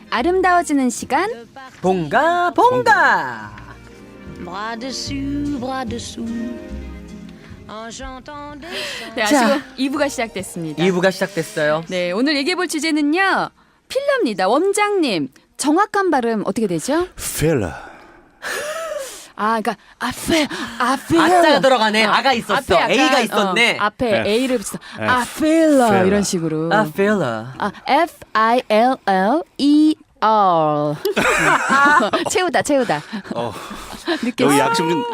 아름다워지는 시간 봉가 봉가. 네, 아시고 2부가 시작됐습니다. 2부가 시작됐어요. 네, 오늘 얘기해볼 주제는요 필러입니다. 원장님 정확한 발음 어떻게 되죠? 필러. 아, 그러니까 필러. 아자가 들어가네. 아가 있었어. 앞에 약간, A가 있었네. 앞에 F. A를 붙여. F. 필러 필러. 이런 식으로. 필러. FILLER. 채우다. 느꼈어.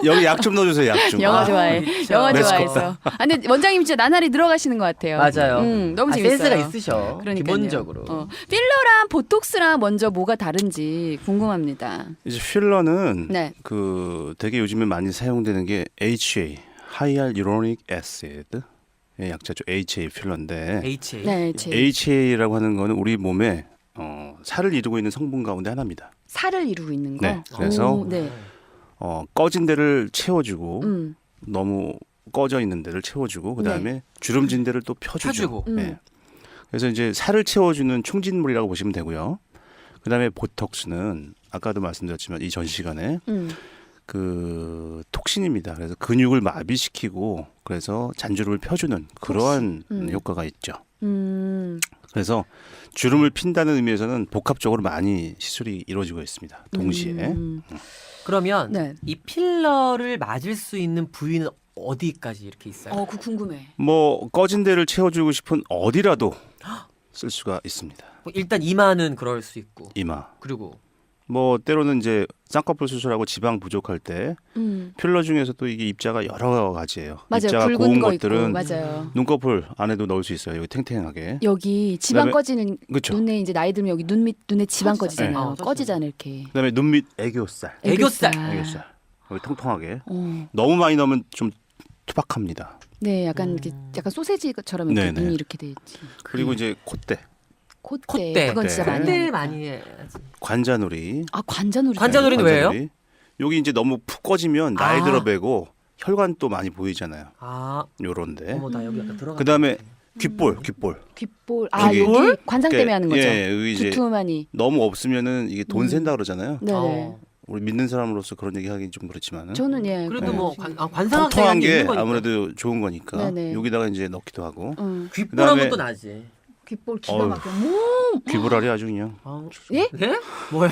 여기 약 좀 넣어주세요. 약 좀. 영어 좋아해. 그쵸. 영어 매스컴. 좋아해서. 근데 원장님 진짜 나날이 늘어가시는 것 같아요. 맞아요. 너무 재밌어요. 센스가 있으셔. 그러니까요. 기본적으로. 필러랑 보톡스랑 먼저 뭐가 다른지 궁금합니다. 이제 필러는 네. 그 되게 요즘에 많이 사용되는 게 HA, 하이알루로닉 애시드. 의 약자죠. HA 필러인데 HA. 네, HA라고 하는 거는 우리 몸에 살을 이루고 있는 성분 가운데 하나입니다. 살을 이루고 있는 거. 네, 그래서 오, 네. 꺼진 데를 채워주고 음. 너무 꺼져 있는 데를 채워주고 그 다음에 주름진 데를 또 펴주죠. 펴주고. 네. 그래서 이제 살을 채워주는 충진물이라고 보시면 되고요. 그 다음에 보톡스는 아까도 말씀드렸지만 이 전 시간에 그 톡신입니다. 그래서 근육을 마비시키고 그래서 잔주름을 펴주는 그러한 효과가 있죠. 그래서 주름을 핀다는 의미에서는 복합적으로 많이 시술이 이루어지고 있습니다. 동시에. 그러면 네. 이 필러를 맞을 수 있는 부위는 어디까지 이렇게 있어요? 그거 궁금해. 뭐 꺼진 데를 채워주고 싶은 어디라도 쓸 수가 있습니다. 뭐 일단 이마는 그럴 수 있고. 이마. 그리고 뭐 때로는 이제 쌍꺼풀 수술하고 지방 부족할 때 필러 중에서도 이게 입자가 여러 가지예요. 맞아요. 입자가 굵은 고운 거 것들은 있고, 맞아요. 눈꺼풀 안에도 넣을 수 있어요. 여기 탱탱하게. 여기 지방 그다음에- 꺼지는 그쵸. 눈에 이제 나이 들면 여기 눈에 지방 꺼지잖아요. 네. 꺼지잖아요, 이렇게. 그다음에 눈 밑 애교살. 애교살. 애교살. 여기 통통하게. 어. 너무 많이 넣으면 좀 투박합니다. 네, 약간 이렇게 약간 소세지처럼 이렇게 네네. 눈이 이렇게 돼 있지. 그리고 이제 콧대, 콧대. 그건 진짜 많이. 콧대 하니까. 많이 해야지. 관자놀이. 관자놀이. 관자놀이는 왜요? 여기 이제 너무 푹 꺼지면 나이 아. 들어 배고 혈관 또 많이 보이잖아요. 아, 요런데. 어머 나 여기 약간 들어가. 그다음에 귓볼. 귓볼. 여기. 여기 관상 때문에 하는 거죠. 예, 여기 이제 두툼하니. 너무 없으면은 이게 돈 샌다 그러잖아요. 네네. 우리 믿는 사람으로서 그런 얘기 하긴 좀 그렇지만은 저는 예. 그래도 네. 뭐 관상학 통통한 게 있는 거니까. 아무래도 좋은 거니까 네네. 여기다가 이제 넣기도 하고 귓볼하면 그다음에- 또 나지. 귓볼 기가 어휴. 막혀. 귀불알이 아주 그냥 예? 예? 뭐야?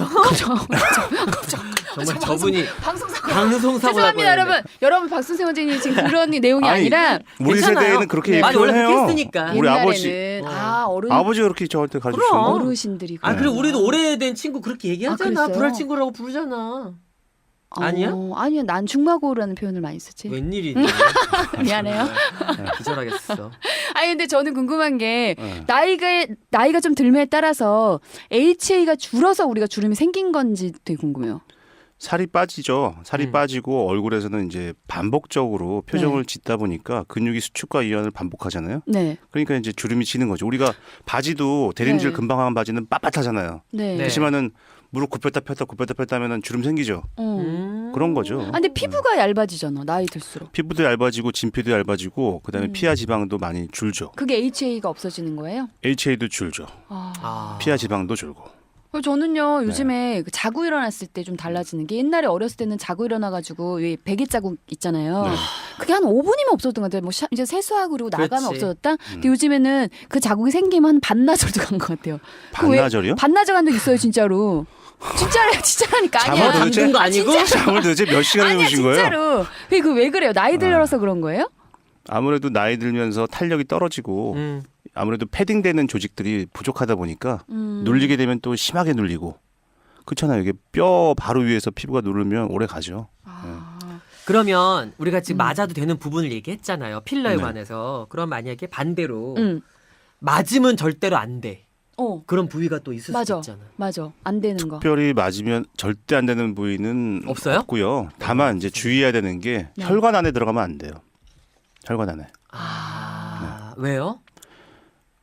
정말 저분이 방송사고. 방송사고 죄송합니다, 여러분 박순세 원장님 지금 그런 내용이 아니, 아니라 우리 괜찮아요. 세대에는 그렇게 네. 맞아, 원래 표현해요. 그렇게 했으니까. 우리 아버지 옛날에는 아버지가 그렇게 저한테 가르쳐 그럼. 주신 거. 어르신들이. 아, 그리고 그랬구나. 우리도 오래된 친구 그렇게 얘기하잖아. 그랬어요? 불알 친구라고 부르잖아. 아니야? 아니요, 난 중마고라는 표현을 많이 쓰지. 웬일이니? 미안해요. 기절하겠어. 아니 근데 저는 궁금한 게 네. 나이가 좀 들면에 따라서 HA가 줄어서 우리가 주름이 생긴 건지 되게 궁금해요. 살이 빠지죠. 살이 빠지고 얼굴에서는 이제 반복적으로 표정을 짓다 보니까 근육이 수축과 이완을 반복하잖아요. 네. 그러니까 이제 주름이 지는 거죠. 우리가 바지도 대림질 네. 금방 하는 바지는 빳빳하잖아요. 네. 네. 그렇지만은 무릎 굽혔다 폈다 하면은 주름 생기죠. 그런 거죠. 아, 근데 피부가 얇아지잖아. 나이 들수록. 피부도 얇아지고 진피도 얇아지고 그다음에 피하 지방도 많이 줄죠. 그게 HA가 없어지는 거예요? HA도 줄죠. 아. 피하 지방도 줄고. 저는요 요즘에 그 자고 일어났을 때 좀 달라지는 게 옛날에 어렸을 때는 자고 일어나가지고 왜 베개 자국 있잖아요. 네. 그게 한 5분이면 없어졌던 것 같아요. 뭐 이제 세수하고 그리고 나가면 그렇지. 없어졌다. 근데 요즘에는 그 자국이 생기면 한 반나절도 간 것 같아요. 반나절이요? 반나절 간 적 있어요 진짜로. 진짜라니까 아니야. 잠을 잠든 거 아니고? 잠을 도대체 몇 시간을 아니야 주신 거예요? 진짜로. 왜 그래요? 나이 들어서 그런 거예요? 아무래도 나이 들면서 탄력이 떨어지고 아무래도 패딩되는 조직들이 부족하다 보니까 눌리게 되면 또 심하게 눌리고 그렇잖아요. 이게 뼈 바로 위에서 피부가 누르면 오래 가죠. 그러면 우리가 지금 맞아도 되는 부분을 얘기했잖아요. 필러에 네. 관해서. 그럼 만약에 반대로 응. 맞으면 절대로 안 돼. 그런 부위가 또 있을 맞아. 수 있잖아. 맞아. 안 되는 거. 특별히 맞으면 절대 안 되는 부위는 없어요? 없고요. 다만 이제 주의해야 되는 게 네. 혈관 안에 들어가면 안 돼요. 혈관 안에. 왜요?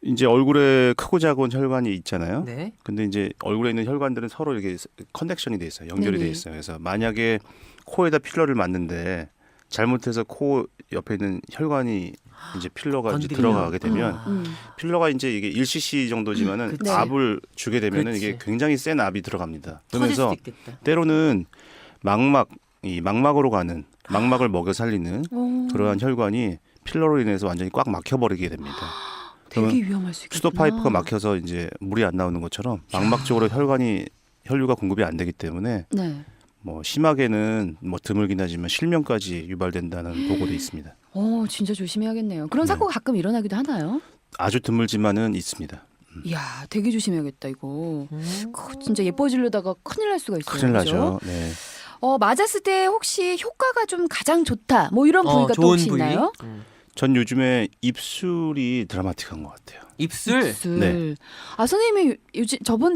이제 얼굴에 크고 작은 혈관이 있잖아요. 네. 근데 이제 얼굴에 있는 혈관들은 서로 이렇게 커넥션이 돼 있어요. 연결이 네네. 돼 있어요. 그래서 만약에 코에다 필러를 맞는데 잘못해서 코 옆에 있는 혈관이 이제 필러가 이제 건드리면. 들어가게 되면 아. 필러가 이제 이게 1cc 정도지만은 그치. 압을 주게 되면은 그치. 이게 굉장히 센 압이 들어갑니다. 터질 수도 그러면서 있겠다. 때로는 이 망막으로 가는 망막을 먹여 살리는 그러한 혈관이 필러로 인해서 완전히 꽉 막혀버리게 됩니다. 되게 위험할 수 있겠구나. 수도 파이프가 막혀서 이제 물이 안 나오는 것처럼 망막 쪽으로 혈류가 공급이 안 되기 때문에 네. 뭐 심하게는 뭐 드물긴 하지만 실명까지 유발된다는 보고도 있습니다. 진짜 조심해야겠네요. 그런 네. 사고가 가끔 일어나기도 하나요? 아주 드물지만은 있습니다. 이야, 되게 조심해야겠다 이거. 음. 진짜 예뻐지려다가 큰일 날 수가 있어요. 큰일 그죠? 나죠. 네. 맞았을 때 혹시 효과가 좀 가장 좋다. 뭐 이런 부위가 또 좋은 혹시 부위. 있나요? 전 요즘에 입술이 드라마틱한 것 같아요. 입술. 입술. 네. 선생님이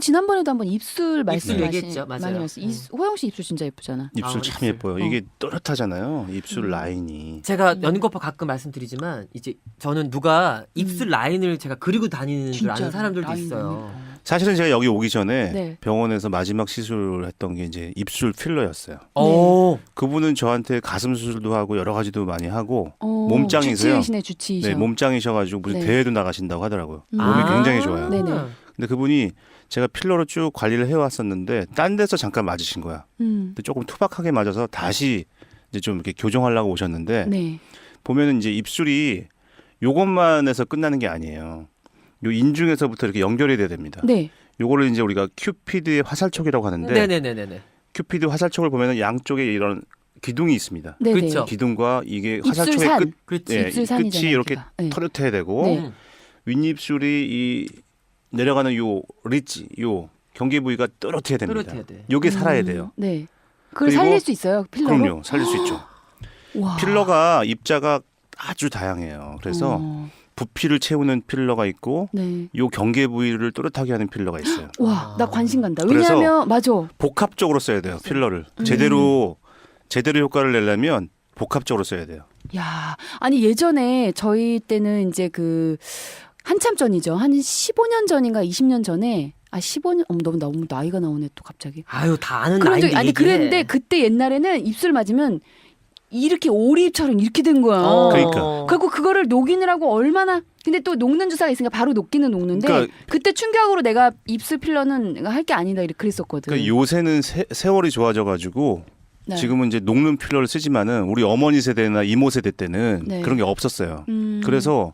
지난번에도 한번 입술 얘기했죠. 맞아요. 많이 말씀. 호영 씨 입술 진짜 예쁘잖아. 입술 참 입술. 예뻐요. 이게 또렷하잖아요. 입술 라인이. 제가 연거파 가끔 말씀드리지만 이제 저는 누가 입술 라인을 제가 그리고 다니는 줄 아는 진짜로 사람들도 라인이. 있어요. 사실은 제가 여기 오기 전에 네. 병원에서 마지막 시술을 했던 게 이제 입술 필러였어요. 오. 그분은 저한테 가슴 수술도 하고 여러 가지도 많이 하고 몸짱이세요. 주치의시네, 주치의셔. 네, 몸짱이셔가지고 무슨 네. 대회도 나가신다고 하더라고요. 음. 몸이 굉장히 좋아요. 네네. 근데 그분이 제가 필러로 쭉 관리를 해왔었는데 딴 데서 잠깐 맞으신 거야. 근데 조금 투박하게 맞아서 다시 이제 좀 이렇게 교정하려고 오셨는데 네. 보면은 이제 입술이 요것만 해서 끝나는 게 아니에요. 요 인중에서부터 이렇게 연결이 돼야 됩니다. 네. 요거를 이제 우리가 큐피드의 화살촉이라고 하는데 네네네네. 큐피드 화살촉을 보면은 양쪽에 이런 기둥이 있습니다. 네네. 그렇죠. 기둥과 이게 화살촉의 입술산. 끝, 그렇지. 예, 입술산이잖아요, 끝이 이렇게 여기가. 네. 터렷해야 되고 네. 음. 윗입술이 이 내려가는 요 리치, 요 경계 부위가 또렷해야 됩니다. 또렷해야 돼. 요게 살아야 돼요. 네. 그걸 그리고- 살릴 수 있어요, 필러로? 그럼요, 살릴 수 있죠. 와. 필러가 입자가 아주 다양해요. 그래서 부피를 채우는 필러가 있고 네. 요 경계 부위를 또렷하게 하는 필러가 있어요. 와, 나 관심 간다. 그래서- 왜냐하면 맞아. 복합적으로 써야 돼요, 필러를. 제대로 효과를 내려면 복합적으로 써야 돼요. 야, 아니 예전에 저희 때는 이제 한참 전이죠. 한 15년 전인가 20년 전에 15년 너무 나이가 나오네 또 갑자기. 아유 다 아는 그런 적이 나이인데 얘기해. 그랬는데 그때 옛날에는 입술 맞으면 이렇게 오리입처럼 이렇게 된 거야. 그러니까. 그리고 그거를 녹이느라고 얼마나 근데 또 녹는 주사가 있으니까 바로 녹기는 녹는데 그러니까- 그때 충격으로 내가 입술 필러는 할 게 아니다 이렇게 그랬었거든. 그러니까 요새는 세월이 좋아져가지고 네. 지금은 이제 녹는 필러를 쓰지만은 우리 어머니 세대나 이모 세대 때는 네. 그런 게 없었어요. 그래서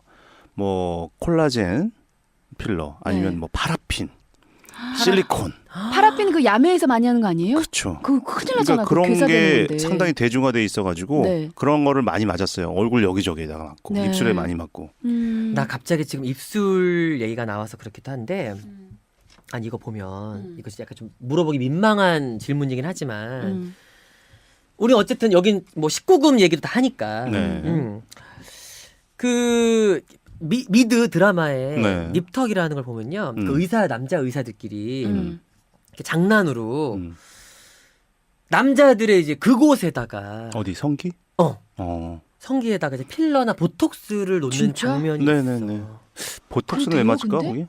뭐 콜라겐 필러 아니면 네. 뭐 파라핀, 실리콘, 파라핀 그 야매에서 많이 하는 거 아니에요? 그렇죠. 그 큰일 나잖아. 그러니까 그거 그런 괴사되는 게 건데. 상당히 대중화돼 있어가지고 네. 그런 거를 많이 맞았어요. 얼굴 여기저기에다가 맞고 네. 입술에 많이 맞고. 나 갑자기 지금 입술 얘기가 나와서 그렇기도 한데 아니 이거 보면 이거 진짜 약간 좀 물어보기 민망한 질문이긴 하지만 우리 어쨌든 여긴 뭐 19금 얘기도 다 하니까 네. 그 미드 드라마에 네. 닙턱이라는 걸 보면요 그 남자 의사들끼리 이렇게 장난으로 남자들의 이제 그곳에다가 어디 성기? 성기에다가 이제 필러나 보톡스를 놓는 진짜? 장면이 네네네. 있어. 보톡스는 그래도 왜 돼요, 맞을까? 근데?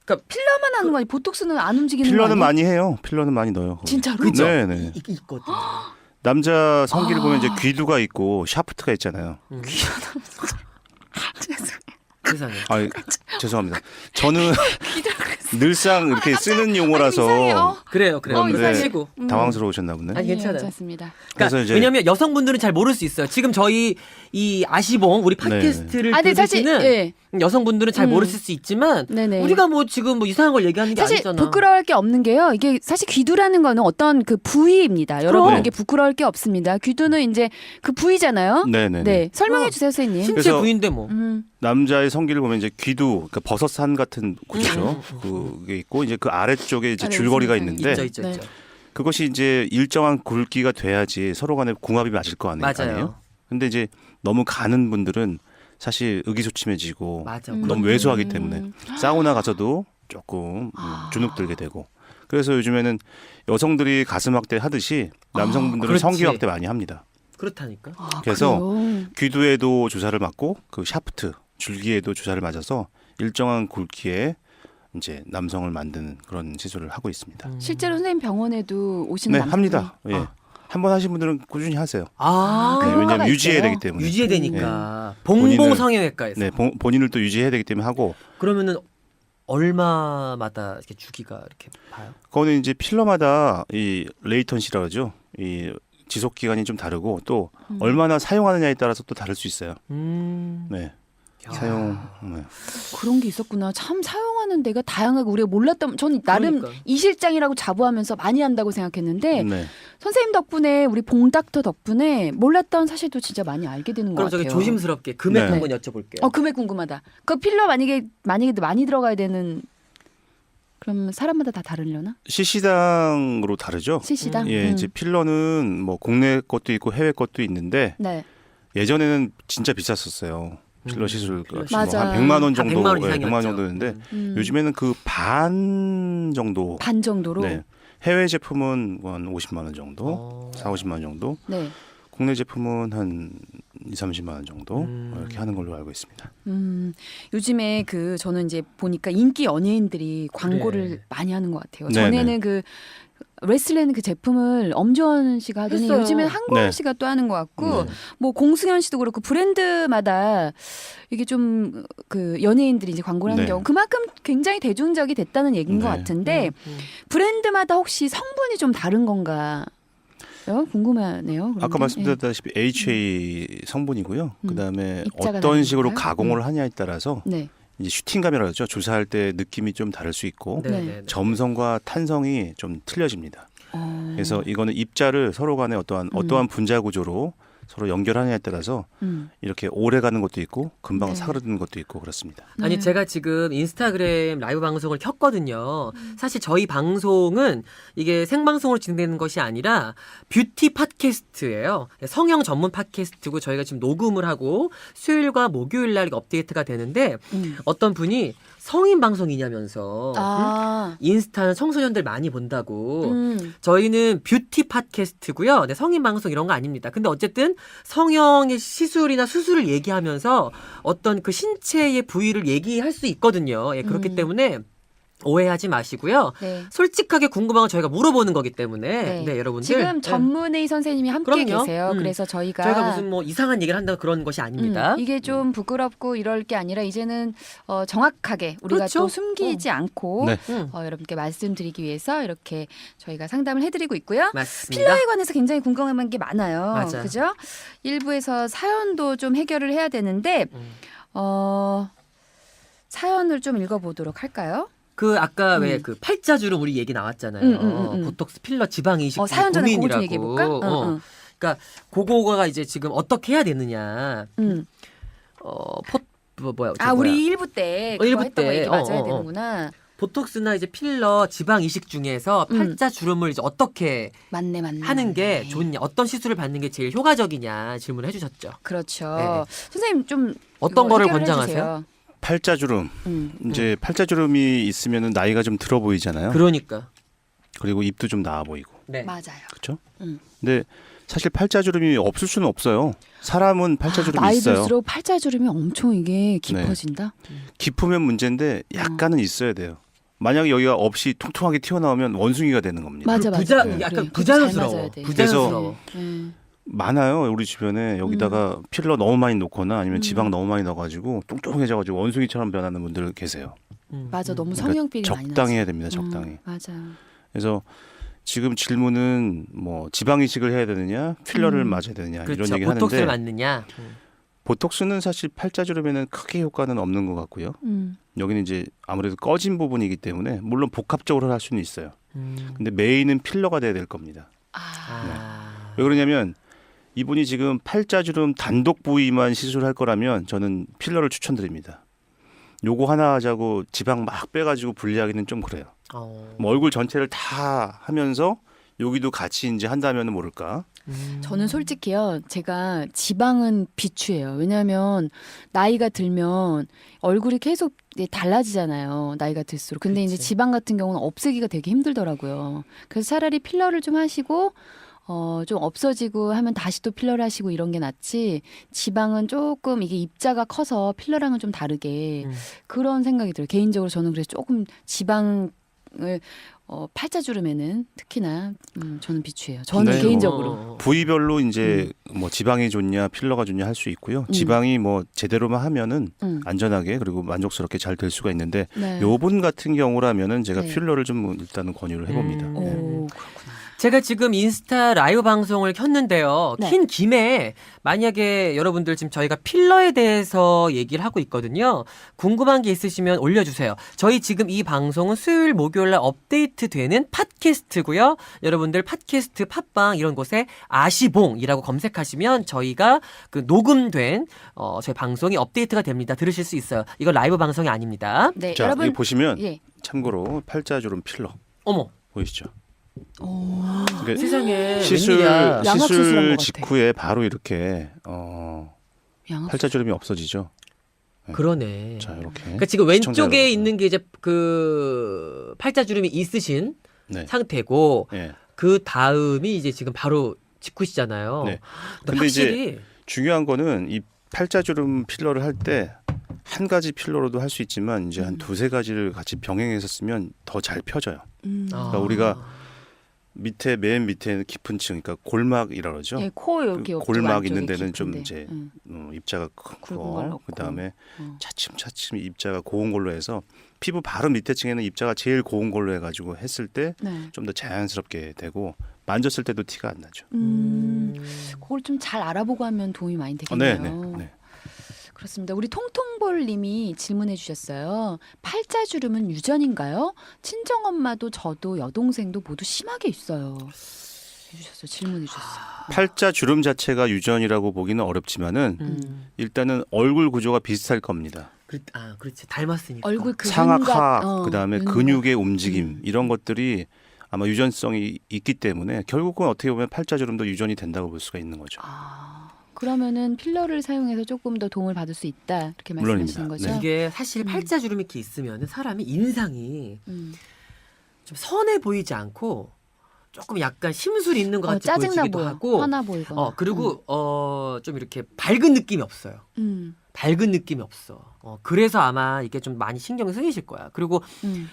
거기? 필러만 하는 거 아니 보톡스는 안 움직이는 거 필러는 아니야? 많이 해요. 필러는 많이 넣어요. 거기. 진짜로? 그죠? 네네. 있거든. 남자 성기를 보면 이제 귀두가 있고 샤프트가 있잖아요. 세상에. 아, 죄송합니다. 저는 늘상 이렇게 쓰는 용어라서 이상해요. 그래요. 네. 시고. 당황스러우셨나 보네. 아니, 괜찮아요. 괜찮습니다. 그러니까 그래서 이제- 왜냐하면 여성분들은 잘 모를 수 있어요. 지금 저희 이 아시봉 우리 팟캐스트를 근데 사실 들으시는 예. 여성분들은 잘 모르실 수 있지만 네네. 우리가 뭐 지금 뭐 이상한 걸 얘기하는 게 사실 아니잖아. 부끄러울 게 없는 게요. 이게 사실 귀두라는 거는 어떤 그 부위입니다. 여러분 그럼. 이게 부끄러울 게 없습니다. 귀두는 이제 그 부위잖아요. 네네. 네, 설명해 주세요, 선생님. 신체 그래서- 부위인데 뭐. 남자의 성기를 보면 이제 귀두, 그러니까 버섯산 같은 곳이죠. 그게 있고 이제 그 아래쪽에 이제 아래 줄거리가 웃음상이 있는데 있죠. 네. 그것이 이제 일정한 굵기가 돼야지 서로 간에 궁합이 맞을 거 아니에요. 맞아요. 근데 이제 너무 가는 분들은 사실 음. 의기소침해지고 맞아. 너무 왜소하기 때문에 사우나 가서도 조금 주눅 들게 되고 그래서 요즘에는 여성들이 가슴 확대 하듯이 남성분들은 그렇지. 성기 확대 많이 합니다. 그렇다니까. 그래서 그래요? 귀두에도 주사를 맞고 그 샤프트 줄기에도 주사를 맞아서 일정한 굵기에 이제 남성을 만드는 그런 시술을 하고 있습니다. 실제로 선생님 병원에도 오시는 네, 남성분이 합니다. 예. 한번 하신 분들은 꾸준히 하세요. 아, 그 네, 효과가 왜냐하면 유지해야 있어요? 되기 때문에. 유지해야 되니까. 본인을- 봉봉 성형외과에서. 네, 본인을 또 유지해야 되기 때문에 하고. 그러면은 얼마마다 이렇게 주기가 이렇게 봐요? 그거는 이제 필러마다 이 레이턴시라고 하죠. 이 지속 기간이 좀 다르고 또 얼마나 사용하느냐에 따라서 또 다를 수 있어요. 네. 야. 사용. 네. 그런 게 있었구나. 참 사용하는 데가 다양하고 우리가 몰랐던 저는 나름 그러니까. 이 실장이라고 자부하면서 많이 한다고 생각했는데 네. 선생님 덕분에 우리 봉 닥터 덕분에 몰랐던 사실도 진짜 많이 알게 되는 것 그럼 같아요. 저기 조심스럽게 금액 네. 한번 여쭤볼게요. 금액 궁금하다. 그 필러 만약에 많이 들어가야 되는 그럼 사람마다 다 다르려나? CC당으로 다르죠. CC당. 예, 이제 필러는 뭐 국내 것도 있고 해외 것도 있는데 네. 예전에는 진짜 비쌌었어요. 필러 시술 필러 값이 맞아. 뭐한 100만 원 다 정도, 100만 원 예, 100만 원 이상이었죠. 정도였는데 요즘에는 그 반 정도. 반 정도로. 네. 해외 제품은 한 50만 원 정도, 어. 4, 50만 원 정도. 네. 국내 제품은 한 2, 30만 원 정도 음. 이렇게 하는 걸로 알고 있습니다. 요즘에 저는 이제 보니까 인기 연예인들이 광고를 그래. 많이 하는 것 같아요. 네네. 전에는 그 레슬레는 그 제품을 엄지원 씨가 하더니 했어요. 요즘엔 한고은 네. 씨가 또 하는 것 같고 네. 뭐 공승현 씨도 그렇고 브랜드마다 이게 좀 그 연예인들이 이제 광고를 하는 네. 경우 그만큼 굉장히 대중적이 됐다는 얘기인 것 네. 같은데 브랜드마다 혹시 성분이 좀 다른 건가? 궁금하네요. 그런 아까 게. 말씀드렸다시피 HA 성분이고요. 그다음에 입자가 어떤 식으로 다른가요? 가공을 하냐에 따라서 네. 이제 슈팅감이라고 하죠. 주사할 때 느낌이 좀 다를 수 있고 네. 네. 네. 점성과 탄성이 좀 틀려집니다. 어. 그래서 이거는 입자를 서로 간에 어떠한 분자 구조로 서로 연결하냐에 따라서 이렇게 오래 가는 것도 있고 금방 네. 사그러드는 것도 있고 그렇습니다. 아니 네. 제가 지금 인스타그램 라이브 방송을 켰거든요. 사실 저희 방송은 이게 생방송으로 진행되는 것이 아니라 뷰티 팟캐스트예요. 성형 전문 팟캐스트고 저희가 지금 녹음을 하고 수요일과 목요일 날 업데이트가 되는데 어떤 분이 성인 방송이냐면서 인스타는 청소년들 많이 본다고. 저희는 뷰티 팟캐스트고요. 네, 성인 방송 이런 거 아닙니다. 근데 어쨌든 성형의 시술이나 수술을 얘기하면서 어떤 그 신체의 부위를 얘기할 수 있거든요. 예, 그렇기 때문에 오해하지 마시고요. 네. 솔직하게 궁금한 건 저희가 물어보는 거기 때문에 네. 네, 여러분들 지금 전문의 선생님이 함께 그럼요. 계세요. 그래서 저희가 무슨 뭐 이상한 얘기를 한다 그런 것이 아닙니다. 이게 좀 부끄럽고 이럴 게 아니라 이제는 정확하게 우리가 그렇죠. 또 숨기지 않고 네. 여러분께 말씀드리기 위해서 이렇게 저희가 상담을 해드리고 있고요. 맞습니다. 필러에 관해서 굉장히 궁금한 게 많아요. 맞아. 그죠? 일부에서 사연도 좀 해결을 해야 되는데 사연을 좀 읽어보도록 할까요? 그 아까 왜 그 팔자주름 우리 얘기 나왔잖아요. 보톡스 필러 지방 이식 사연 전에 그거 좀 고민이라고. 얘기해볼까? 그러니까 그거가 이제 지금 어떻게 해야 되느냐. 우리 1부 때 그거 일부 했던 거 때. 얘기 맞아야 되는구나. 보톡스나 이제 필러 지방 이식 중에서 팔자 주름을 이제 어떻게 맞네. 하는 게 좋냐, 어떤 시술을 받는 게 제일 효과적이냐 질문을 해주셨죠. 그렇죠. 네. 선생님 좀 어떤 이거 거를 해결해 권장하세요? 주세요. 팔자주름. 이제 팔자주름이 있으면은 나이가 좀 들어 보이잖아요. 그러니까. 그리고 입도 좀 나아 보이고. 네. 맞아요. 그렇죠? 근데 사실 팔자주름이 없을 수는 없어요. 사람은 팔자주름이 나이 있어요. 들수록 팔자주름이 엄청 이게 깊어진다. 깊으면 문제인데 약간은 있어야 돼요. 만약에 여기가 없이 통통하게 튀어나오면 원숭이가 되는 겁니다. 맞아. 약간 그래, 부자연스러워. 잘 맞아야 돼. 부자연스러워. 많아요. 우리 주변에 여기다가 필러 너무 많이 놓거나 아니면 지방 너무 많이 넣어가지고 뚱뚱해져가지고 원숭이처럼 변하는 분들 계세요. 맞아. 너무 그러니까 성형비리 많이 나지. 적당히 해야 됩니다. 적당히. 맞아. 그래서 지금 질문은 뭐 지방 이식을 해야 되느냐, 필러를 맞아야 되느냐 그렇죠. 이런 얘기 보톡스를 하는데 맞느냐. 보톡스는 사실 팔자주름에는 크게 효과는 없는 것 같고요. 여기는 이제 아무래도 꺼진 부분이기 때문에 물론 복합적으로 할 수는 있어요. 근데 메인은 필러가 돼야 될 겁니다. 왜 그러냐면 이분이 지금 팔자주름 단독 부위만 시술할 거라면 저는 필러를 추천드립니다. 요거 하나 하자고 지방 막 빼가지고 분리하기는 좀 그래요. 뭐 얼굴 전체를 다 하면서 여기도 같이 이제 한다면은 모를까. 저는 솔직히요. 제가 지방은 비추해요. 왜냐하면 나이가 들면 얼굴이 계속 달라지잖아요. 나이가 들수록. 근데 이제 지방 같은 경우는 없애기가 되게 힘들더라고요. 그래서 차라리 필러를 좀 하시고 좀 없어지고 하면 다시 또 필러를 하시고 이런 게 낫지. 지방은 조금 이게 입자가 커서 필러랑은 좀 다르게 그런 생각이 들어요. 개인적으로 저는 그래서 조금 지방 팔자주름에는 특히나 저는 비추해요. 저는 네, 개인적으로. 부위별로 이제 뭐 지방이 좋냐 필러가 좋냐 할 수 있고요. 지방이 뭐 제대로만 하면은 안전하게 그리고 만족스럽게 잘 될 수가 있는데 네. 요분 같은 경우라면은 제가 네. 필러를 좀 일단은 권유를 해봅니다. 네. 오, 그렇구나. 제가 지금 인스타 라이브 방송을 켰는데요. 네. 킨 김에 만약에 여러분들 지금 저희가 필러에 대해서 얘기를 하고 있거든요. 궁금한 게 있으시면 올려주세요. 저희 지금 이 방송은 수요일 목요일 날 업데이트되는 팟캐스트고요. 여러분들 팟캐스트 팟빵 이런 곳에 아시봉이라고 검색하시면 저희가 그 녹음된 저희 방송이 업데이트가 됩니다. 들으실 수 있어요. 이거 라이브 방송이 아닙니다. 네, 자, 여러분 여기 보시면 예. 참고로 팔자주름 필러 어머 보이시죠? 오. 그러니까 세상에 시술 웬일이야. 양압 수술한 것 시술 같아. 직후에 바로 이렇게 양압 팔자주름이 없어지죠. 그러네. 자, 이렇게. 그러니까 지금 시청자 왼쪽에 여러분. 있는 게 이제 그 팔자주름이 있으신 네. 상태고 예. 그 다음이 이제 지금 바로 직후시잖아요. 네. 근데 근데 이제 확실히 중요한 거는 이 팔자주름 필러를 할 때 한 가지 필러로도 할 수 있지만 이제 한 두세 가지를 같이 병행해서 쓰면 더 잘 펴져요. 그러니까 우리가 밑에 맨 밑에 깊은 층, 그러니까 골막이라 그러죠. 예, 코 이렇게 그 옆쪽 골막 안쪽에 있는 데는 좀 깊은데. 이제 응. 입자가 굵은 걸 크고 넣고. 그다음에 어. 차츰차츰 입자가 고운 걸로 해서 피부 바로 밑에 층에는 입자가 제일 고운 걸로 해가지고 했을 때 좀 더 네. 자연스럽게 되고 만졌을 때도 티가 안 나죠. 그걸 좀 잘 알아보고 하면 도움이 많이 네, 되겠네요. 네. 그렇습니다. 우리 통통볼님이 질문해 주셨어요. 팔자주름은 유전인가요? 친정엄마도 저도 여동생도 모두 심하게 있어요. 해주셨어요. 질문해 주셨어요. 팔자주름 자체가 유전이라고 보기는 어렵지만은 일단은 얼굴 구조가 비슷할 겁니다. 그렇지. 닮았으니까. 얼굴 그 상악하 윤곽, 그다음에 윤곽. 근육의 움직임 이런 것들이 아마 유전성이 있기 때문에 결국은 어떻게 보면 팔자주름도 유전이 된다고 볼 수가 있는 거죠. 그러면은 필러를 사용해서 조금 더 도움을 받을 수 있다 이렇게 말씀하시는 물론입니다. 거죠? 네. 이게 사실 팔자주름이 이렇게 있으면 사람이 인상이 좀 좀 선해 보이지 않고 조금 약간 심술이 있는 것 같이 짜증나 보이기도 보여. 하고 화나 보이거나. 그리고 좀 이렇게 밝은 느낌이 없어요. 밝은 느낌이 없어. 그래서 아마 이게 좀 많이 신경 쓰이실 거야. 그리고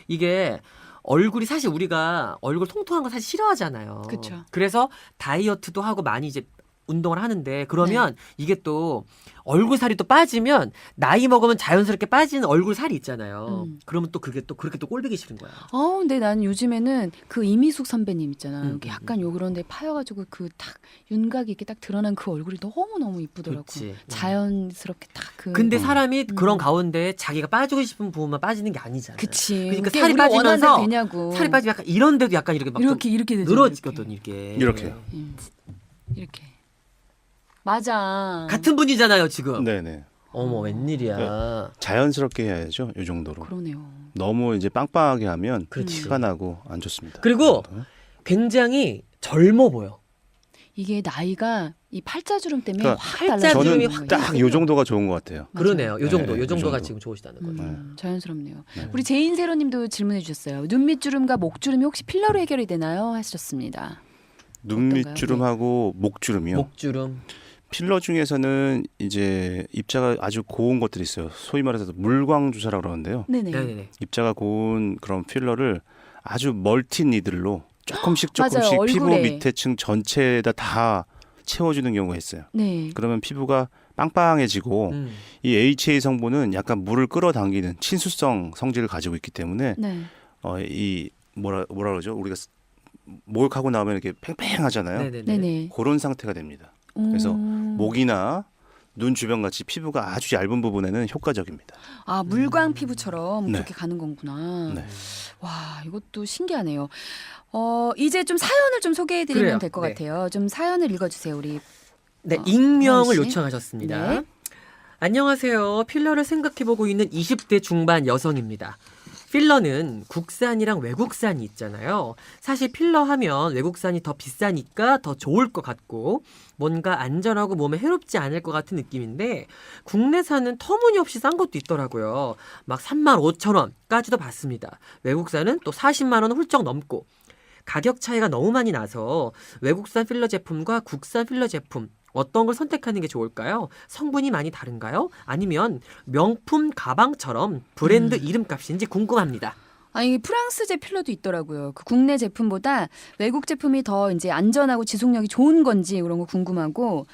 이게 얼굴이 사실 우리가 얼굴 통통한 거 사실 싫어하잖아요. 그쵸. 그래서 다이어트도 하고 많이 이제 운동을 하는데 그러면 네. 이게 또 얼굴 살이 또 빠지면 나이 먹으면 자연스럽게 빠지는 얼굴 살이 있잖아요. 그러면 또 그게 또 그렇게 또 꼴보기 싫은 거야. 근데 난 요즘에는 그 이미숙 선배님 있잖아요. 여기 약간 요런데 파여가지고 그 딱 윤곽이 이렇게 딱 드러난 그 얼굴이 너무 너무 이쁘더라고. 그렇지. 자연스럽게 딱 그. 근데 사람이 그런 가운데 자기가 빠지고 싶은 부분만 빠지는 게 아니잖아. 그치. 그러니까 그게 살이 우리가 원하는 빠지면서 대로 되냐고. 살이 빠지면 약간 이런데도 약간 이렇게 막 이렇게 되죠. 늘어지거든 이게. 이렇게요. 이렇게. 맞아. 같은 분이잖아요 지금. 네네. 어머 웬일이야. 자연스럽게 해야죠. 이 정도로. 그러네요. 너무 이제 빵빵하게 하면 그렇지. 티가 나고 안 좋습니다. 그리고 굉장히 젊어 보여. 이게 나이가 이 팔자주름 때문에 그러니까 확 팔자주름이 달라지는 확 거예요. 딱 요 정도가 좋은 것 같아요. 맞아요. 그러네요. 요 정도, 네, 요 정도가 요 정도. 지금 좋으시다는 거죠. 자연스럽네요. 네. 우리 제인세로님도 질문해 주셨어요. 눈 밑주름과 목주름이 혹시 필러로 해결이 되나요? 하셨습니다. 눈 어떤가요? 밑주름하고 목주름이요. 목주름. 필러 중에서는 이제 입자가 아주 고운 것들이 있어요. 소위 말해서 물광 주사라고 그러는데요. 네네. 네네네. 입자가 고운 그런 필러를 아주 멀티 니들로 조금씩 맞아요. 피부 얼굴에. 밑에 층 전체에다 다 채워주는 경우가 있어요. 네. 그러면 피부가 빵빵해지고 이 HA 성분은 약간 물을 끌어당기는 친수성 성질을 가지고 있기 때문에 네. 이 뭐라 그러죠? 우리가 목욕하고 나오면 이렇게 팽팽하잖아요. 네네네. 네네. 그런 상태가 됩니다. 그래서 목이나 눈 주변 같이 피부가 아주 얇은 부분에는 효과적입니다. 물광 피부처럼 네. 그렇게 가는 거구나. 네. 와, 이것도 신기하네요. 이제 좀 사연을 좀 그래요. 소개해드리면 될 것 네. 같아요. 좀 사연을 읽어주세요, 우리. 네, 익명을 씨? 요청하셨습니다. 네. 안녕하세요. 필러를 생각해보고 있는 20대 중반 여성입니다. 필러는 국산이랑 외국산이 있잖아요. 사실 필러 하면 외국산이 더 비싸니까 더 좋을 것 같고 뭔가 안전하고 몸에 해롭지 않을 것 같은 느낌인데 국내산은 터무니없이 싼 것도 있더라고요. 막 35,000원까지도 받습니다. 외국산은 또 40만 원 훌쩍 넘고 가격 차이가 너무 많이 나서 외국산 필러 제품과 국산 필러 제품 어떤 걸 선택하는 게 좋을까요? 성분이 많이 다른가요? 아니면 명품 가방처럼 브랜드 이름값인지 궁금합니다. 아니 프랑스제 필러도 있더라고요. 그 국내 제품보다 외국 제품이 더 이제 안전하고 지속력이 좋은 건지 그런 거 궁금하고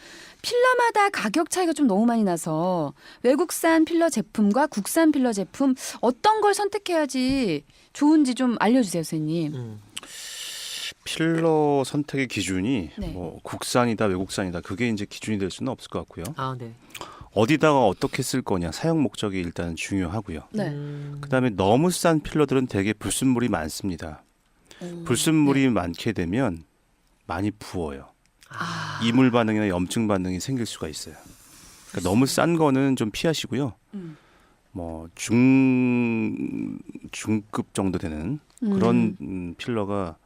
필러마다 가격 차이가 좀 너무 많이 나서 외국산 필러 제품과 국산 필러 제품 어떤 걸 선택해야지 좋은지 좀 알려주세요, 선생님. 필러 선택의 기준이 네. 뭐 국산이다 외국산이다 그게 이제 기준이 될 수는 없을 것 같고요. 아, 네. 어디다가 어떻게 쓸 거냐 사용 목적이 일단 중요하고요. 네. 그다음에 너무 싼 필러들은 되게 불순물이 많습니다. 불순물이 많게 되면 많이 부어요. 아. 이물 반응이나 염증 반응이 생길 수가 있어요. 그러니까 너무 싼 거는 좀 피하시고요. 뭐 중급 정도 되는 그런 필러가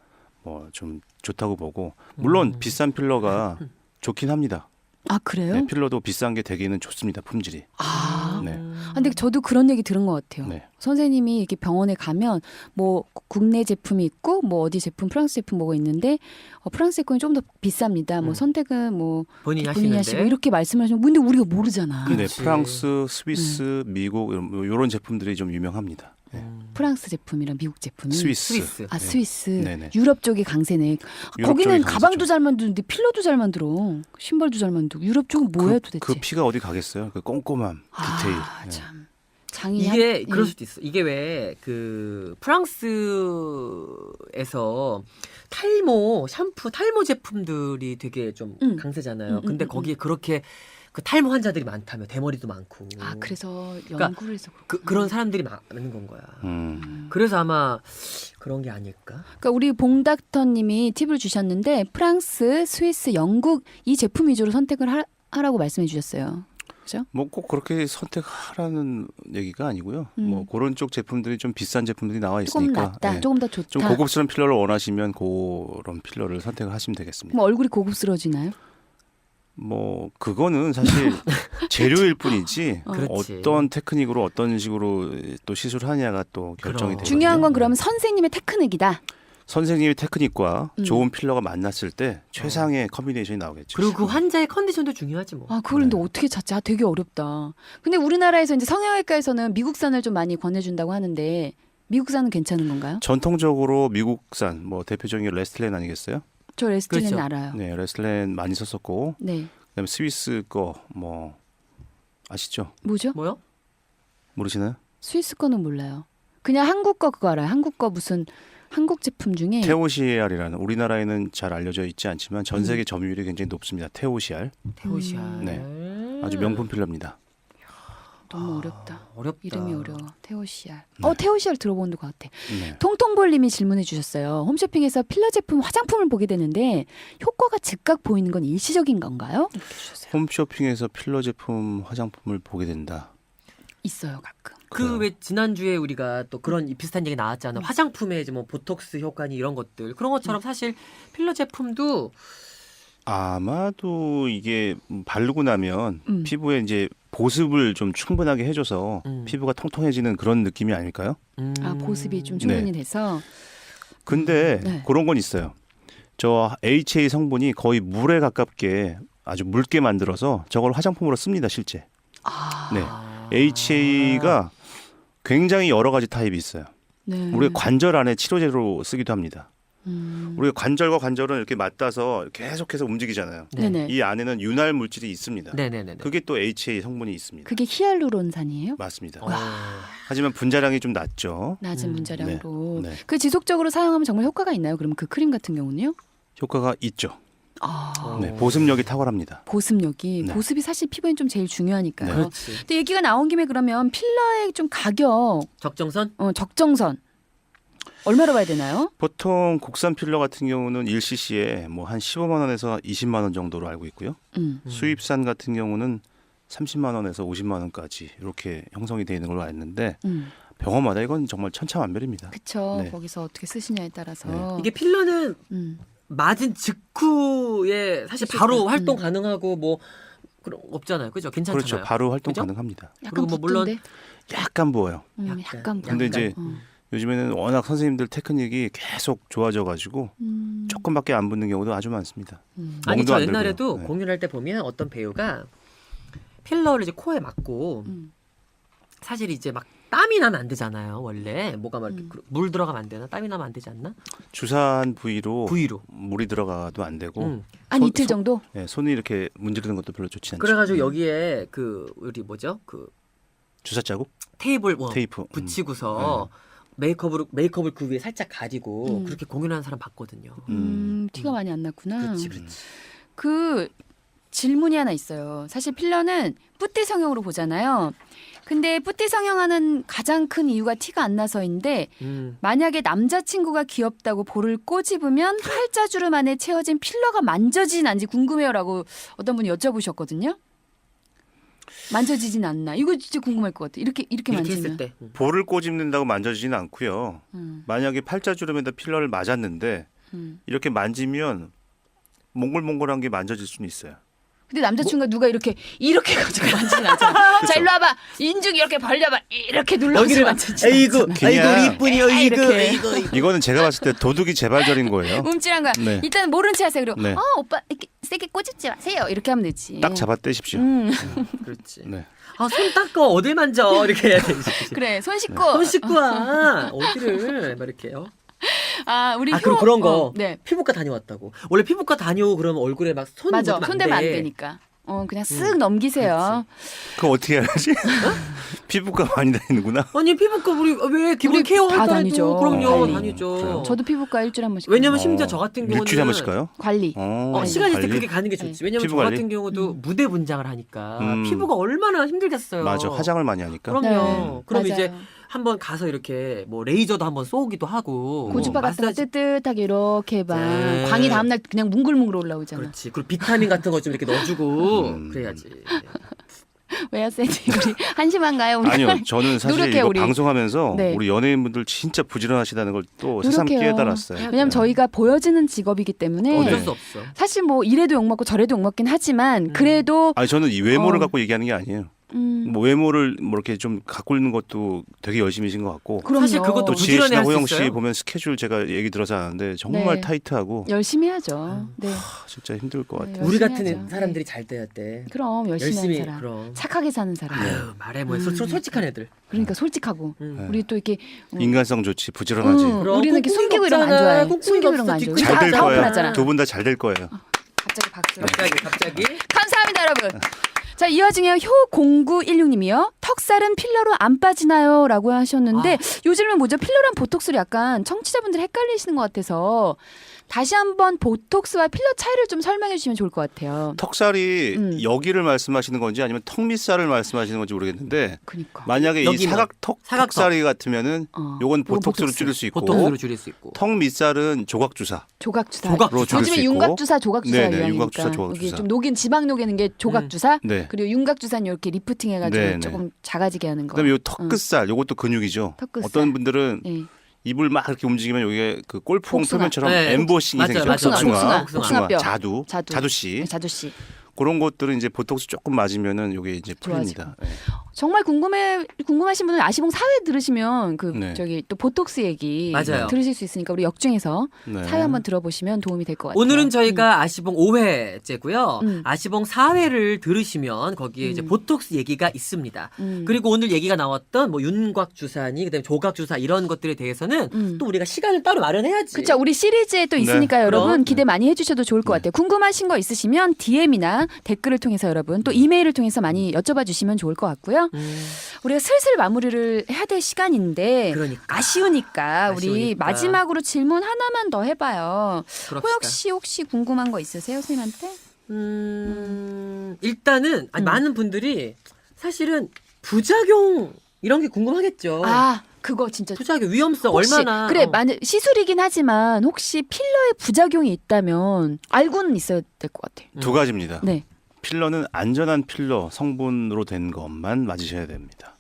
뭐 좀 좋다고 보고 물론 비싼 필러가 좋긴 합니다. 아 그래요? 네, 필러도 비싼 게 되기는 좋습니다. 품질이. 아. 네. 아, 근데 저도 그런 얘기 들은 것 같아요. 네. 선생님이 이렇게 병원에 가면 뭐 국내 제품이 있고 뭐 어디 제품 프랑스 제품 뭐가 있는데 프랑스 제품이 좀 더 비쌉니다. 뭐 선택은 뭐 본인이 본인이 하시고 하시는데. 이렇게 말씀하시면 근데 우리가 모르잖아. 네, 그렇지. 프랑스, 스위스, 미국 이런 제품들이 좀 유명합니다. 네. 프랑스 제품이랑 미국 제품이 스위스. 아 네. 스위스 네네. 유럽 쪽이 강세네. 유럽 거기는 쪽이 가방도 강세죠. 잘 만드는데 필러도 잘 만들어. 신발도 잘 만들고. 유럽 쪽은 뭐예요 도대체? 그 피가 어디 가겠어요? 그 꼼꼼함, 디테일. 아, 네. 참. 장이 이게 한- 그럴 예. 수도 있어. 이게 왜 그 프랑스에서 탈모 샴푸, 탈모 제품들이 되게 좀 강세잖아요. 근데 거기에 그렇게 그 탈모 환자들이 많다며 대머리도 많고. 아 그래서 그러니까 연구를 해서 그런 사람들이 많은 건 거야. 음. 그래서 아마 그런 게 아닐까? 그러니까 우리 봉닥터님이 팁을 주셨는데 프랑스, 스위스, 영국 이 제품 위주로 선택을 하라고 말씀해 주셨어요. 그죠? 뭐 꼭 그렇게 선택하라는 얘기가 아니고요. 뭐 그런 쪽 제품들이 좀 비싼 제품들이 나와 조금 있으니까 낫다, 네. 조금 더 좋다. 좀 고급스러운 필러를 원하시면 그런 필러를 선택을 하시면 되겠습니다. 뭐 얼굴이 고급스러워지나요? 뭐 그거는 사실 재료일 뿐이지 그렇지. 어떤 테크닉으로 어떤 식으로 또 시술하냐가 또 결정이 그럼. 되거든요. 중요한 건 그러면 선생님의 테크닉이다. 선생님의 테크닉과 좋은 필러가 만났을 때 최상의 컨비네이션이 나오겠죠. 그리고 그 환자의 컨디션도 중요하지 뭐. 아, 그걸 근데 어떻게 찾지? 아, 되게 어렵다. 근데 우리나라에서 이제 성형외과에서는 미국산을 좀 많이 권해준다고 하는데 미국산은 괜찮은 건가요? 전통적으로 미국산 뭐 대표적인 레스틀렌 아니겠어요? 저 레스토랑은 그렇죠. 알아요. 네, 레스틀렌 많이 썼었고 네. 그다음에 스위스 거 뭐 아시죠? 뭐죠? 뭐요? 모르시나요? 스위스 거는 몰라요. 그냥 한국 거 그거 알아요. 한국 거 무슨 한국 제품 중에 테오시알이라는 우리나라에는 잘 알려져 있지 않지만 전 세계 점유율이 굉장히 높습니다. 테오시알 테오시아. 네. 아주 명품 필러입니다. 너무 어렵다. 어렵다. 이름이 어려워. 테오시알. 테오시알 들어본 것 같아. 네. 통통볼님이 질문해 주셨어요. 홈쇼핑에서 필러 제품, 화장품을 보게 되는데 효과가 즉각 보이는 건 일시적인 건가요? 이렇게 주셨어요. 홈쇼핑에서 필러 제품, 화장품을 보게 된다. 있어요, 가끔. 그 왜 지난주에 우리가 또 그런 비슷한 얘기 나왔잖아. 화장품에 이제 뭐 보톡스 효과니 이런 것들. 그런 것처럼 사실 필러 제품도 아마도 이게 바르고 나면 피부에 이제 보습을 좀 충분하게 해줘서 피부가 통통해지는 그런 느낌이 아닐까요? 아, 보습이 좀 충분히 네. 돼서. 근데 네. 그런 건 있어요. 저 HA 성분이 거의 물에 가깝게 아주 묽게 만들어서 저걸 화장품으로 씁니다, 실제. 아, 네. HA가 굉장히 여러 가지 타입이 있어요. 네. 우리 관절 안에 치료제로 쓰기도 합니다. 음. 우리가 관절과 관절은 이렇게 맞닿아서 계속해서 움직이잖아요. 네네. 이 안에는 윤활 물질이 있습니다. 네네네. 그게 또 HA 성분이 있습니다. 그게 히알루론산이에요? 맞습니다. 어. 하지만 분자량이 좀 낮죠. 낮은 문자량으로. 네. 네. 그 지속적으로 사용하면 정말 효과가 있나요? 그럼 그 크림 같은 경우는요? 효과가 있죠. 아, 네, 보습력이 탁월합니다. 보습력이. 네. 보습이 사실 피부엔 좀 제일 중요하니까요. 그렇지. 근데 얘기가 나온 김에 그러면 필러의 좀 가격, 적정선? 적정선 얼마로 봐야 되나요? 보통 국산 필러 같은 경우는 1cc에 뭐 한 15만 원에서 20만 원 정도로 알고 있고요. 수입산 같은 경우는 30만 원에서 50만 원까지 이렇게 형성이 되어 있는 걸로 알았는데 병원마다 이건 정말 천차만별입니다. 그쵸. 네. 거기서 어떻게 쓰시냐에 따라서. 이게 필러는 맞은 직후에 사실 바로 활동 가능하고 뭐 그런 거 없잖아요. 그죠? 괜찮잖아요. 그렇죠. 바로 활동 그죠? 가능합니다. 약간 그리고 뭐 물론 붓던데? 약간 부어요. 약간 근데 이제 요즘에는 워낙 선생님들 테크닉이 계속 좋아져가지고 조금밖에 안 붙는 경우도 아주 많습니다. 아니 멍도 저 안 들고요. 옛날에도 네. 공연할 때 보면 어떤 배우가 필러를 이제 코에 맞고 사실 이제 막 땀이 나면 안 되잖아요. 원래 뭐가 막 이렇게 물 들어가면 안 되나? 땀이 나면 안 되지 않나? 주사한 부위로 부위로. 물이 들어가도 안 되고 한 손- 이틀 정도? 예, 손이 이렇게 문지르는 것도 별로 좋지 않죠. 그래가지고 여기에 그 우리 뭐죠? 그 주사 자국, 테이블 뭐 테이프 붙이고서 메이크업을 그 위에 살짝 가리고 그렇게 공연하는 사람 봤거든요. 티가 많이 안 났구나. 그렇지. 그 질문이 하나 있어요. 사실 필러는 뿌띠 성형으로 보잖아요. 근데 뿌띠 성형하는 가장 큰 이유가 티가 안 나서인데 만약에 남자친구가 귀엽다고 볼을 꼬집으면 팔자주름 안에 채워진 필러가 만져지진 않지 궁금해요라고 어떤 분이 여쭤보셨거든요. 만져지진 않나? 이거 진짜 궁금할 것 같아. 이렇게 이렇게 만지면. 했을 때. 볼을 꼬집는다고 만져지지는 않고요. 음, 만약에 팔자주름에다 필러를 맞았는데 음. 이렇게 만지면 몽글몽글한 게 만져질 수는 있어요. 근데 남자친구가 누가 이렇게 가지고 만지진 않잖아. 자 일로 와봐. 인중 이렇게 벌려봐. 이렇게 눌러서 여기를 만지지 아이고 않잖아. 그냥- 아이고 이쁜이 아이고 이렇게. 아이고 이거는 제가 봤을 때 도둑이 재발절인 거예요. 움찔한 거야. 네. 일단 모른 체 하세요. 그리고 네. 오빠 이렇게 세게 꼬집지 마세요. 이렇게 하면 되지. 딱 잡아 떼십시오. 그렇지. 네. 아 손 닦어 어딜 만져 이렇게 해야 되지. 그래 손 씻고. 손 씻고 와 어디를 막 이렇게요. 아 우리 그리고 그런 거 네. 피부과 다녀왔다고. 원래 피부과 다녀오고 그러면 얼굴에 막 손 맞아. 묻으면 손 대면 안 되니까. 그냥 쓱 넘기세요. 그거 어떻게 해야지? 피부과 많이 다니는구나. 아니 피부과 우리 왜 기본 우리 케어 다 할 다니죠. 그럼요 관리. 다니죠. 저도 피부과 일주일에 한 번씩. 왜냐면 어, 심지어 저 같은 경우는 일주일에 한 번씩 가요? 관리. 시간 있을 때 관리? 그렇게 가는 게 좋지. 왜냐면 저 피부 관리? 같은 경우도 무대 분장을 하니까 음. 피부가 얼마나 힘들겠어요. 맞아. 화장을 많이 하니까. 그럼요. 네, 그럼 맞아요. 이제 한번 가서 이렇게 뭐 레이저도 한번 쏘기도 하고 고주파 같은 거 마사지- 뜨뜻하게 이렇게 막 네. 광이 다음날 그냥 뭉글뭉글 올라오잖아. 그렇지. 그리고 비타민 같은 거 좀 이렇게 넣어주고 그래야지. 왜요, 쌤? 우리 한심한가요? 우리 아니요, 저는 사실 노력해, 이거 우리. 방송하면서 네. 우리 연예인분들 진짜 부지런하시다는 걸 또 새삼 노력해요. 깨달았어요. 왜냐면 저희가 보여지는 직업이기 때문에 어쩔 네. 수 없어. 사실 뭐 이래도 욕먹고 저래도 욕먹긴 하지만 그래도 아니 저는 이 외모를 어. 갖고 얘기하는 게 아니에요. 음, 뭐 외모를 뭐 이렇게 좀 갖고 있는 것도 되게 열심히신 것 같고. 그럼요. 사실 그것도 또 지혜 부지런히 씨나 할수 호영 씨 있어요? 보면 스케줄 제가 얘기 들어서 아는데 정말 네. 타이트하고 열심히 하죠. 네. 진짜 힘들 것 네, 같아요. 우리 열심히 같은 하죠. 사람들이 잘 돼야 돼. 그럼 열심히 하는 사람. 그럼. 착하게 사는 사람. 아유 말해 뭐 솔직한 애들. 그러니까 솔직하고 음. 우리 또 이렇게 인간성 좋지, 부지런하지. 그럼 우리는 이렇게 꿍꿍이가 숨기고 이런 거 안 없잖아. 좋아해. 꿍꿍이가 숨기고 이런 거 안 없어. 좋아해. 뒷구리 잘 될 다 거예요. 오픈하잖아. 두 분 다 잘 될 거예요. 갑자기 박수. 갑자기. 감사합니다, 여러분. 자, 이 와중에 효0916님이요. 턱살은 필러로 안 빠지나요? 라고 하셨는데 요즘은 뭐죠? 필러랑 보톡스를 약간 청취자분들이 헷갈리시는 것 같아서 다시 한번 보톡스와 필러 차이를 좀 설명해 주시면 좋을 것 같아요. 턱살이 여기를 말씀하시는 건지 아니면 턱 밑살을 말씀하시는 건지 모르겠는데 그러니까. 만약에 이 여기만. 사각턱 사각턱. 턱살이 같으면은 요건 요거 보톡스로 보톡스. 줄일 수 있고 보통으로 줄일 수 있고. 턱 밑살은 조각주사. 조각주사. 조각주사. 줄일 수 요즘에 있고. 윤곽주사, 조각주사 네네, 유행이니까. 윤곽주사, 조각주사. 여기 좀 녹인 지방 녹이는 게 조각주사. 네. 그리고 윤곽주사는 이렇게 리프팅 해가지고 네네. 조금 작아지게 하는 거. 그다음에 요 턱 끝살 요것도 근육이죠. 턱 끝살. 어떤 분들은 예. 입을 막 이렇게 움직이면 여기에 그 골프공 복숭아. 표면처럼 네. 엠보싱이 맞아요, 생기죠. 맞아요. 복숭아, 복숭아. 복숭아뼈. 자두, 자두. 자두씨. 네, 자두씨. 그런 것들은 이제 보톡스 조금 맞으면은 요게 이제 풀립니다. 네. 정말 궁금하신 분은 아시봉 4회 들으시면 그 네. 저기 또 보톡스 얘기 맞아요. 들으실 수 있으니까 우리 역중에서 네. 4회 한번 들어보시면 도움이 될 것 같아요. 오늘은 저희가 아시봉 5회째고요. 음. 아시봉 4회를 들으시면 거기에 이제 보톡스 얘기가 있습니다. 그리고 오늘 얘기가 나왔던 뭐 윤곽 주사니 그다음에 조각 주사 이런 것들에 대해서는 또 우리가 시간을 따로 마련해야지. 그렇죠. 우리 시리즈에 또 있으니까요. 네. 여러분 그럼. 기대 많이 해주셔도 좋을 것 같아요. 궁금하신 거 있으시면 DM이나 댓글을 통해서 여러분 또 이메일을 통해서 많이 여쭤봐 주시면 좋을 것 같고요. 우리가 슬슬 마무리를 해야 될 시간인데 그러니까. 아쉬우니까 우리 아쉬우니까. 마지막으로 질문 하나만 더 해봐요. 그럽시다. 호역 씨 혹시 궁금한 거 있으세요, 선생님한테? 일단은 많은 분들이 사실은 부작용 이런 게 궁금하겠죠. 아 그거 진짜 부작용 위험성 혹시, 얼마나 그래 만약 시술이긴 하지만 혹시 필러에 부작용이 있다면 알고는 있어야 될 것 같아. 두 가지입니다. 네. 필러는 안전한 필러 성분으로 된 것만 맞으셔야 됩니다.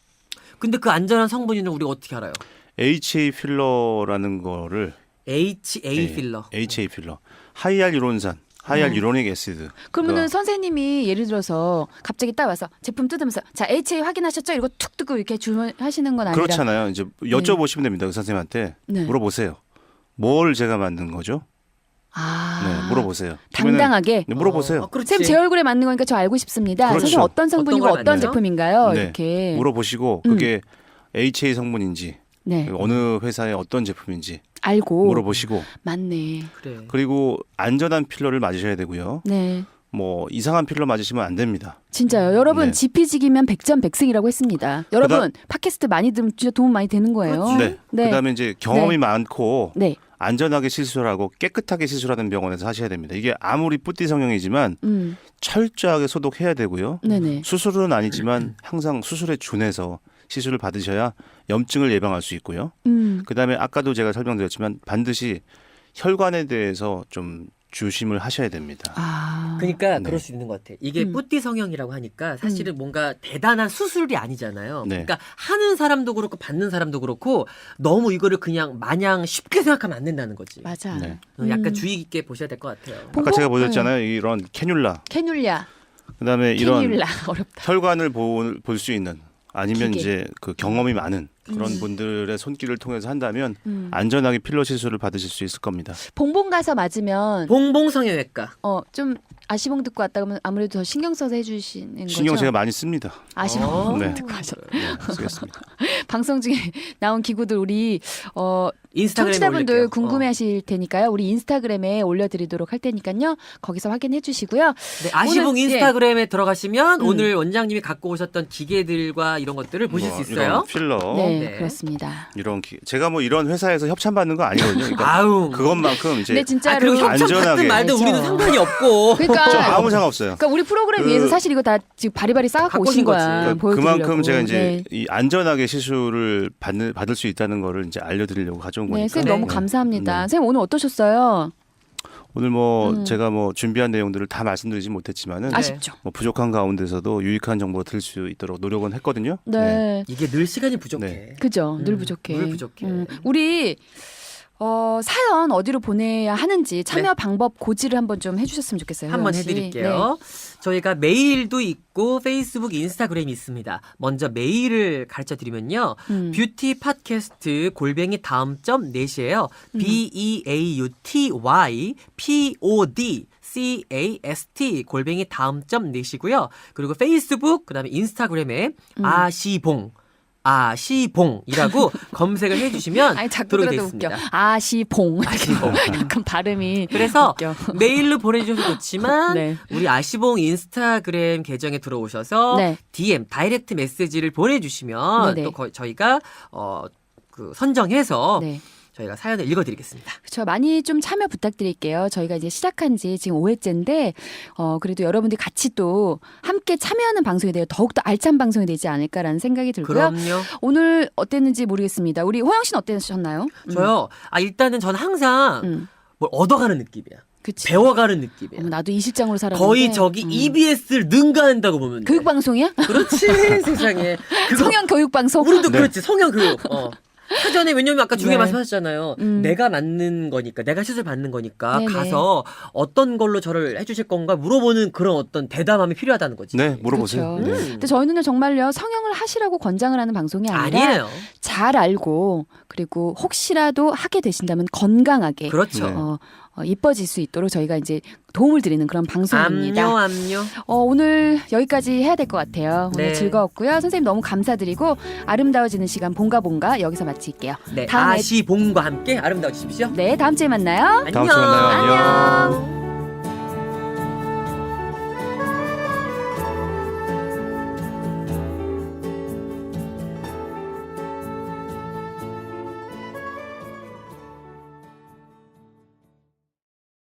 근데 그 안전한 성분인을 우리가 어떻게 알아요? HA 필러라는 거를 HA 필러. HA 필러. 하이알유론산, 하이알유로닉 애시드. 그러면은 선생님이 예를 들어서 갑자기 딱 와서 제품 뜯으면서 자 HA 확인하셨죠? 이거 툭 뜯고 이렇게 주문하시는 건 아니라 그렇잖아요. 이제 여쭤보시면 됩니다. 그 선생님한테 네. 물어보세요. 뭘 제가 만든 거죠? 아 네, 물어보세요. 당당하게 네, 물어보세요. 그렇지. 쌤 제 얼굴에 맞는 거니까 저 알고 싶습니다. 그렇죠. 선생님 어떤 성분이고 어떤 걸 어떤 맞나요? 제품인가요? 네. 이렇게 물어보시고 그게 HA 성분인지 네. 그리고 어느 회사의 어떤 제품인지 알고 물어보시고 맞네. 그래. 그리고 안전한 필러를 맞으셔야 되고요. 네. 뭐 이상한 필러 맞으시면 안 됩니다. 진짜요. 여러분 네. 지피지기면 백전백승이라고 했습니다. 여러분 팟캐스트 많이 들으면 진짜 도움 많이 되는 거예요. 네. 네. 그다음에 이제 경험이 많고 네. 안전하게 시술하고 깨끗하게 시술하는 병원에서 하셔야 됩니다. 이게 아무리 뿌띠 성형이지만 철저하게 소독해야 되고요. 네네. 수술은 아니지만 항상 수술에 준해서 시술을 받으셔야 염증을 예방할 수 있고요. 그다음에 아까도 제가 설명드렸지만 반드시 혈관에 대해서 좀 조심을 하셔야 됩니다. 아. 그러니까 네. 그럴 수 있는 것 같아. 이게 뿌띠 성형이라고 하니까 사실은 뭔가 대단한 수술이 아니잖아요. 네. 그러니까 하는 사람도 그렇고 받는 사람도 그렇고 너무 이거를 그냥 마냥 쉽게 생각하면 안 된다는 거지. 맞아. 네. 약간 주의 깊게 보셔야 될 것 같아요. 아까 봉봉? 제가 보셨잖아요. 이런 캐뉼라, 캐뉼라. 그다음에 이런 캐뉼라 어렵다. 혈관을 볼 수 있는 아니면 기계. 이제 그 경험이 많은 그런 분들의 손길을 통해서 한다면 안전하게 필러 시술을 받으실 수 있을 겁니다. 봉봉 가서 맞으면 봉봉 성형외과. 좀 아시봉 듣고 왔다 그러면 아무래도 더 신경 써서 해주시는 거죠. 신경 제가 많이 씁니다. 아시봉 네. 듣고 하셨. 네, 쓰겠습니다. 방송 중에 나온 기구들 우리 인스타그램에 청취자분들 올릴게요. 궁금해하실 테니까요. 우리 인스타그램에 올려드리도록 할 테니까요. 거기서 확인해 주시고요. 네, 아시봉 오늘, 인스타그램에 들어가시면 음. 오늘 원장님이 갖고 오셨던 기계들과 이런 것들을 보실 수 있어요. 이런 필러, 네, 네. 그렇습니다. 이런 제가 뭐 이런 회사에서 협찬 받는 거 아니거든요. 그러니까 아우. 그것만큼 이제 근데 아, 진짜로 그리고 협찬 안전하게. 받든 말든 우리는 그렇죠. 상관이 없고. 그러니까 저 아무 상관없어요. 그러니까 우리 프로그램 그- 위해서 사실 이거 다 지금 바리바리 싸갖고 갖고 오신 오신 거지. 거야. 그러니까 보여드리려고. 그만큼 제가 이제 네. 이 안전하게 시술을 받을 수 있다는 거를 이제 알려드리려고 가져온 네, 거니까. 선생님 너무 네. 감사합니다. 네. 선생님 오늘 어떠셨어요? 오늘 뭐 제가 뭐 준비한 내용들을 다 말씀드리지 못했지만은 네. 아쉽죠? 뭐 부족한 가운데서도 유익한 정보 들 수 있도록 노력은 했거든요. 네. 이게 늘 시간이 부족해. 네. 그죠. 늘 음, 부족해. 늘 부족해. 우리 사연 어디로 보내야 하는지 참여 네. 방법 고지를 한번 좀 해주셨으면 좋겠어요. 한번 효연 씨. 해드릴게요. 저희가 메일도 있고 페이스북, 인스타그램이 있습니다. 먼저 메일을 가르쳐드리면요. 뷰티 팟캐스트 골뱅이 다음점 넷이에요. BEAUTY POD CAST 골뱅이 다음점 넷이고요. 그리고 페이스북 그다음에 인스타그램에 아시봉이라고 검색을 해주시면 아니 자꾸 들어오게 돼 들어도 웃겨. 있습니다. 아시봉. 아시봉. 약간 발음이 그래서 웃겨. 메일로 보내주셔도 좋지만 네. 우리 아시봉 인스타그램 계정에 들어오셔서 네. DM 다이렉트 메시지를 보내주시면 네네. 또 저희가 그 선정해서 네. 저희가 사연을 읽어드리겠습니다. 그렇죠. 많이 좀 참여 부탁드릴게요. 저희가 이제 시작한 지 지금 5회째인데 그래도 여러분들이 같이 또 함께 참여하는 방송이 돼요. 더욱더 알찬 방송이 되지 않을까라는 생각이 들고요. 그럼요. 오늘 어땠는지 모르겠습니다. 우리 호영 씨는 어땠셨나요? 저요. 일단은 저는 항상 뭘 얻어가는 느낌이야. 그치. 배워가는 느낌이야. 어머, 나도 이 실장으로 살았는데 거의 저기 EBS를 능가한다고 보면 돼. 교육 방송이야? 그렇지 세상에. 그거 성형 교육 방송. 우리도 네. 그렇지 성형 교육. 사전에 왜냐면 아까 중에 네. 말씀하셨잖아요. 내가 맞는 거니까 내가 시술 받는 거니까 네네. 가서 어떤 걸로 저를 해주실 건가 물어보는 그런 어떤 대담함이 필요하다는 거지. 네, 물어보세요. 그렇죠. 네. 근데 저희는 정말요 성형을 하시라고 권장을 하는 방송이 아니라 아니에요. 잘 알고 그리고 혹시라도 하게 되신다면 건강하게 그렇죠. 네. 이뻐질 수 있도록 저희가 이제 도움을 드리는 그런 방송입니다. 압류. 오늘 여기까지 해야 될 것 같아요. 오늘 네. 즐거웠고요. 선생님 너무 감사드리고 아름다워지는 시간 본가 여기서 마칠게요. 네, 다음에 아시봉과 함께 아름다워지십시오. 네 다음 주에 만나요. 다음 주에 만나요. 안녕. 안녕.